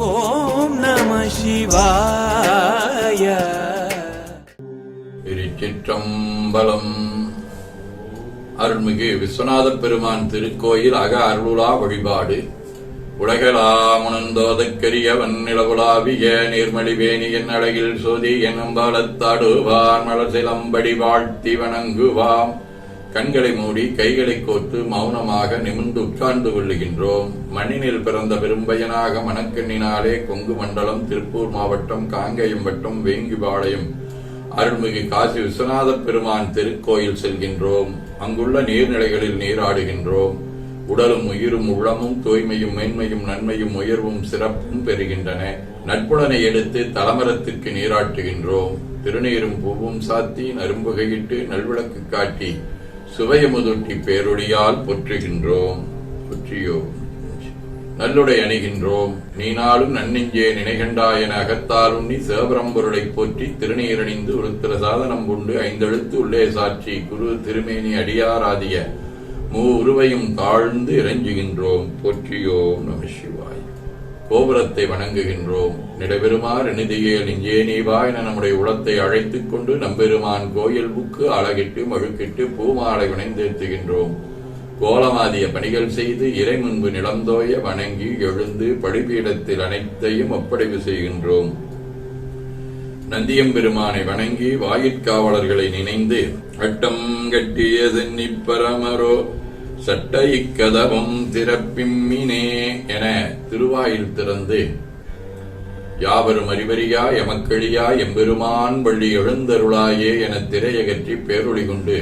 ஓம் நம சிவாய. திருச்சிற்றம்பலம். அருள்மிகு விஸ்வநாத பெருமான் திருக்கோயில் அக அருளுலா வழிபாடு. உலகலாமுணந்தோதற்கரிய வன்னிலவுலாவிய நீர்மலிவேணியின் அழகில் சோதி என்னும்பாலத்தாடுவார் மலசிலம்படி வாழ்த்தி வணங்குவாம். கண்களை மூடி கைகளை கோர்த்து மௌனமாக நிமிர்ந்து உட்கார்ந்து கொள்ளுகின்றோம். மண்ணினில் பிறந்த பெரும்பயனாக மணக்கண்ணினாலே கொங்கு மண்டலம், திருப்பூர் மாவட்டம், காங்கேயம் வட்டம், வேங்கிபாளையம் அருள்மிகு காசி விஸ்வநாத பெருமான் திருக்கோயில் செல்கின்றோம். அங்குள்ள நீர்நிலைகளில் நீராடுகின்றோம். உடலும் உயிரும் உள்ளமும் தூய்மையும் மேன்மையும் நன்மையும் உயர்வும் சிறப்பும் பெறுகின்றன. நட்புடனை எடுத்து தலமரத்திற்கு நீராட்டுகின்றோம். திருநீரும் பூவும் சாத்தி நரும்புகையிட்டு நல்விளக்கு காட்டி சுவையமுதூட்டி பேரொழியால் போற்றுகின்றோம். போற்றியோ நல்லுடை அணிகின்றோம். நீனாலும் நன்னெஞ்சே நினைகண்டா என அகத்தால் உண்ணி சிவபரம்பொருளை போற்றி திருநீரணிந்து உருத்திர சாதனம் கொண்டு ஐந்தெழுத்து உள்ளே சாட்சி குரு திருமேனி அடியாராதிய உருவையும் தாழ்ந்து இறைஞ்சுகின்றோம். போற்றியோம் நம சிவாய். கோபுரத்தை வணங்குகின்றோம். நிடைபெறுமாறு நிதியே நெஞ்சே நீவா என நம்முடைய உளத்தை அழைத்துக் கொண்டு நம்பெருமான் கோயில் புக்கு அழகிட்டு மழுக்கிட்டு பூமாலை வினைந்தேற்றுகின்றோம். கோலமாதிய பணிகள் செய்து இறை முன்பு நிலந்தோய வணங்கி எழுந்து பழிபீடத்தில் அனைத்தையும் ஒப்படைவு செய்கின்றோம். நந்தியம்பெருமானை வணங்கி வாயிற்காவலர்களை நினைந்து அட்டம் கட்டிய சென்னி பரமரோ சட்ட இக்கதவம் திறப்பிம்மினே என திருவாயில் திறந்து யாவரும் அறிவறியா எமக்களியா எம்பெருமான் வள்ளி எழுந்தருளாயே என திரையகற்றி பேரொளி கொண்டு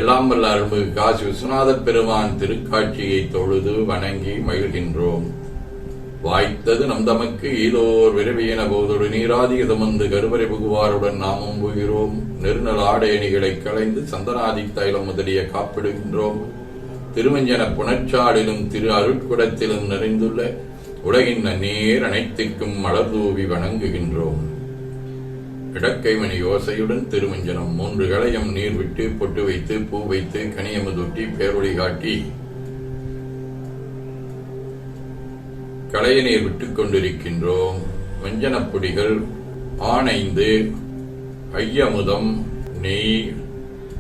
எல்லாம் வல்ல அருள்மிகு காசி விஸ்வநாத பெருமான் திருக்காட்சியை தொழுது வணங்கி மகிழ்கின்றோம். வாய்த்தது நம் தமக்கு ஈதோர் விரவியன போதொரு நீராதிக தமந்து கருவறை புகுவாருடன் நாமும் புகிறோம். நெருநல் ஆடையணிகளை களைந்து சந்தனாதி தைலம் முதலிய காப்பிடுகின்றோம். திருமஞ்சன புணர்ச்சாடிலும் திரு அருட்குடத்திலும் நிறைந்துள்ள உலகின் நன்னீர் அனைத்திற்கும் மலர் தூவி வணங்குகின்றோம். இடக்கைமணி யோசையுடன் திருமஞ்சனம் 3 களையம் நீர் விட்டு பொட்டு வைத்து பூ வைத்து கனியமுதூட்டி பேரொளி காட்டி களைய நீர் விட்டுக் கொண்டிருக்கின்றோம். மஞ்சனப்பொடிகள் ஆனைந்து ஐயமுதம் நெய்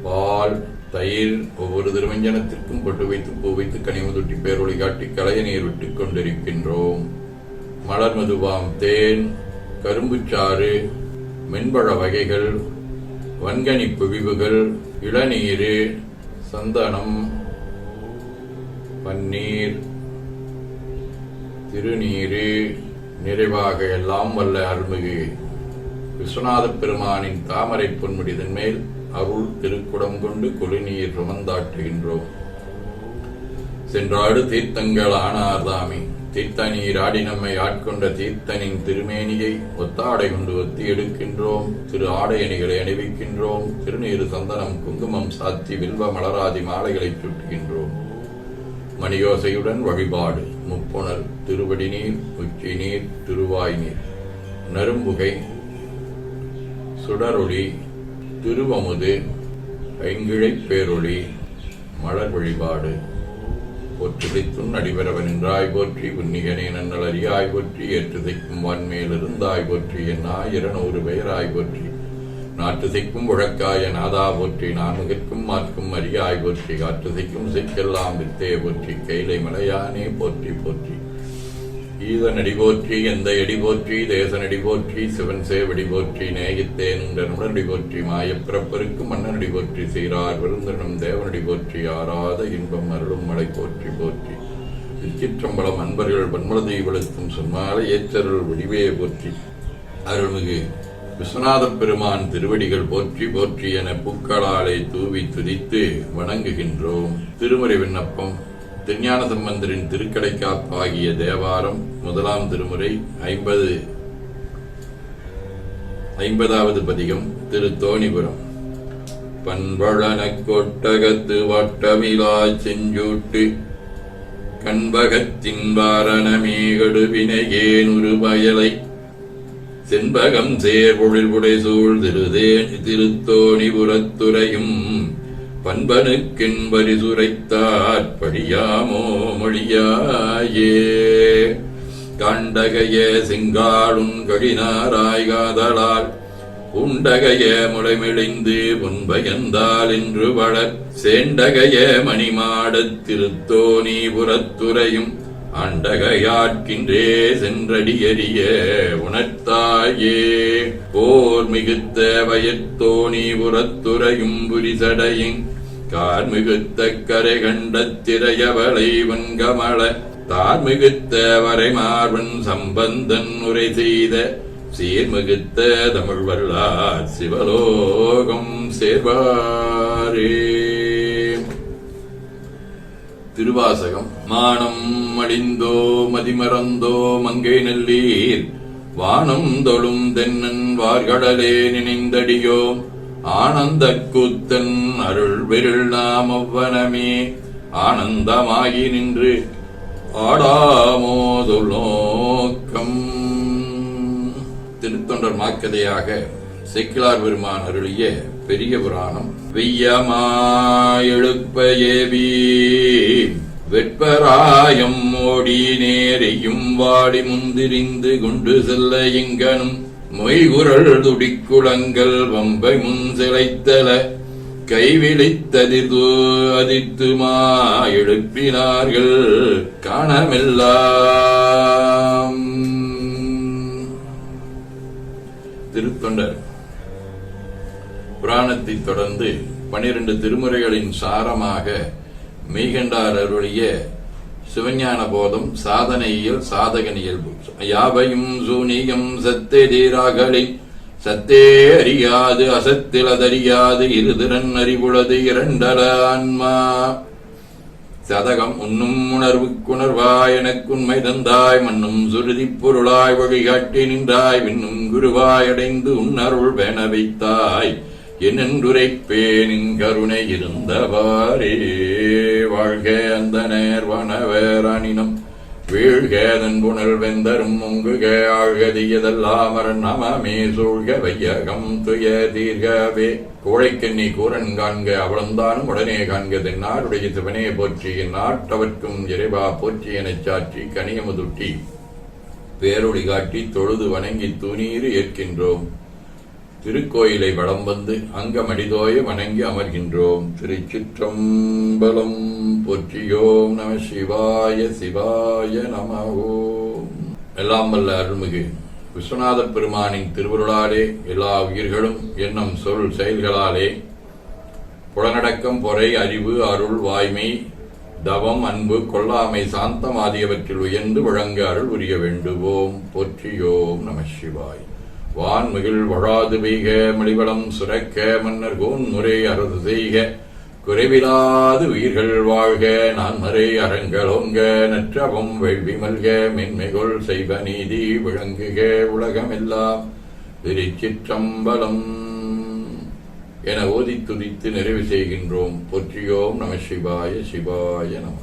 பால் தயிர் ஒவ்வொரு திருமஞ்சனத்திற்கும் பொட்டு வைத்து பூ வைத்து கனிமுதூட்டி பேரொளி காட்டி களைய நீர் விட்டுக் கொண்டிருக்கின்றோம். மலர் மதுவாம் தேன், கரும்புச்சாறு, மென்பழ வகைகள், வன்கனி பிழிவுகள், இளநீரு, சந்தனம், பன்னீர், திருநீரு நிறைவாக எல்லாம் வல்ல அருள்மிகு விஸ்வநாத பெருமானின் தாமரை பொன்முடிதன் மேல் அருள் திருக்குடம் கொண்டு குளிநீர் சுமந்தாட்டுகின்றோம். சென்றாடு தீர்த்தங்கள் ஆனார்தாமி தீர்த்த நீர் ஆடி நம்மை ஆட்கொண்ட தீர்த்தனின் திருமேனியை ஒத்தாடை கொண்டு ஒத்தி எடுக்கின்றோம். திரு ஆடையணிகளை அணிவிக்கின்றோம். திருநீரு சந்தனம் குங்குமம் சாத்தி வில்வ மலராதி மாலைகளை சுட்டுகின்றோம். மணியோசையுடன் வழிபாடு. முப்புணல், திருவடி நீர், உச்சி நீர், திருவாய் நீர், நரும்புகை, சுடரொளி, திருவமுது, ஐங்கிழை பேரொளி, மலர் வழிபாடு. போற்றுதைத்துன் அடிபரவன் என்றாய் போற்றி புன்னிகனே நன்னலறியாய் போற்றி ஏற்றுதைக்கும் வான்மேலிருந்தாய் போற்றி என்னா 200 பெயராய் போற்றி நாட்டுசைக்கும் உழக்காய நாதா போற்றி நான்முகற்கும் மாற்கும் அரியாய் போற்றி காற்றுசைக்கும் சிக்கெல்லாம் வித்தே போற்றி கைலை மலையானே போற்றி போற்றி ஈதனடி போற்றி எந்த எடி போற்றி தேசனடி போற்றி சிவன் சேவடி போற்றி நேயத்தேன் உடனடி போற்றி மாயப்பிறப்பருக்கும் மன்னனடி போற்றி சீரார் விருந்தனும் தேவனடி போற்றி ஆராத இன்பம் அருளும் மலை போற்றி போற்றி திருச்சிற்றம்பலம் அன்பர்கள் பன்மலதை வெளுத்தும் சொன்மாலை ஏற்றருள் வடிவே போற்றி அருள்மிகு விஸ்வநாத பெருமான் திருவடிகள் போற்றி போற்றி என பூக்களாலை தூவி துதித்து வணங்குகின்றோம். திருமுறை விண்ணப்பம். திருஞான சம்பந்தரின் திருக்கடைக்காப்பாகிய தேவாரம் 1ஆம் திருமுறை 50வது பதிகம். திருத்தோணிபுரம். பண்பழனக் கொட்டகத்து வட்டமிலா செஞ்சூட்டு கண்பகத்தின் வாரணமேகடு வினையேன் ஒரு பயலை செண்பகம் சேர்பொழில் புடைசூழ் திருத்தோணிபுரத்துறையும் பண்பனுக்கென் பரிசுரைத்தாற் படியாமோ மொழியாயே. கண்டகைய செங்காளுன் கழினாராய் காதலால் உண்டகைய முளைமெளிந்து பொன்பயந்தால் என்று வளர் சேண்டகைய மணிமாடத் திருத்தோணி புறத்துறையும் அண்டகையாட்கின்றே சென்றடியறிய உணர்த்தாயே போர் மிகுத்த வயத்தோணி புறத்துறையும் புரிசடையின் கார்மிகுத்த கரை கண்ட திரையவளை வன்கமள தார்மிகுத்த வரைமார்வன் சம்பந்தன் உரை செய்த சீர்மிகுத்த தமிழ் வல்லார் சிவலோகம் சேர்வாரே. திருவாசகம். மானம் அழிந்தோ மதிமறந்தோ மங்கை நல்லீர் வானம் தொழும் தென்னன் வார்கடலே நினைந்தடியோ ஆனந்த கூத்தன் அருள் விருள் நாம் அவ்வனமே ஆனந்தமாகி நின்று ஆடாமோதுல் நோக்கம். திருத்தொண்டர் மாக்கதையாக சேக்கிழார் பெருமான் அருளிய பெரிய புராணம். வெய்யமாயெழுப்ப ஏவி வெட்பராயம் ஓடி நேரையும் வாடி முந்திரிந்து கொண்டு செல்ல எங்கனும் மொய்குரல் துடிக்குளங்கள் வம்பை முன் சிலைத்தல கைவிழித்ததிர்து அதிர்த்துமா எழுப்பினார்கள் காணமெல்லாம். திருத்தொண்டர் புராணத்தை தொடர்ந்து 12 திருமுறைகளின் சாரமாக மெய்கண்டார் அருளிய சிவஞான போதம் சாதனையியல் சாதகன் இயல்பு யாவையும் சூனியம் சத்தெதிராகலின் சத்தே அறியாது அசத்திலதறியாது இருதிறன் அறிவுளது இரண்டல ஆன்மா சதகம் உன்னும் உணர்வுக்குணர்வாய் எனக்குண்மை தந்தாய் மண்ணும் சுருதி பொருளாய் வழிகாட்டி நின்றாய் விண்ணும் குருவாய் அடைந்து உன்னருள் வேண வைத்தாய் என்னென்றுரைப்பேனின் கருணை இருந்தவாரே. வாழ்க அந்த நேர்வனவேரானினம் வீழ்கேதன் புனல் வெந்தரும் முங்குக ஆழ்கதியதெல்லாம் அரண் நமமே சூழ்க வையகம் துய தீர்கவே. கோழைக்கண்ணி கூரன் காண்க அவளந்தானும் உடனே காண்க தென்னாருடைய சிவனே போற்றி நாட்டவர்க்கும் இறைவா போற்றி எனச் சாற்றி கனியமுதுட்டி பேரொளி காட்டி தொழுது வணங்கி தூணீறு ஏற்கின்றோம். திருக்கோயிலை வலம் வந்து அங்கமடிதோய வணங்கி அமர்கின்றோம். திருச்சிற்றம்பலம். போற்றியோம் நம சிவாய சிவாய நம ஓம். எல்லாம் வல்ல அருள்மிகு விஸ்வநாத பெருமானின் திருவருளாலே எல்லா உயிர்களும் எண்ணம் சொல் செயல்களாலே புலனடக்கம் பொறை அறிவு அருள் வாய்மை தவம் அன்பு கொல்லாமை சாந்தம் ஆகியவற்றில் உயர்ந்து விளங்க அருள் புரிய வேண்டுவோம். போற்றியோம் நம சிவாய். வான்மிகில் வழாது பெய்க மலிவளம் சுரக்க மன்னர் கோன் முறை அரசு செய்க குறைவிலாது உயிர்கள் வாழ்க நான்மறை அறங்களோங்க நற்றவம் வேள்வி மல்க மென்மைகொள் செய்வ நீதி விளங்குக உலகமெல்லாம். திருச்சிற்றம்பலம் என ஓதி துதித்து நிறைவு செய்கின்றோம். போற்றியோம் நம சிவாய சிவாய நம.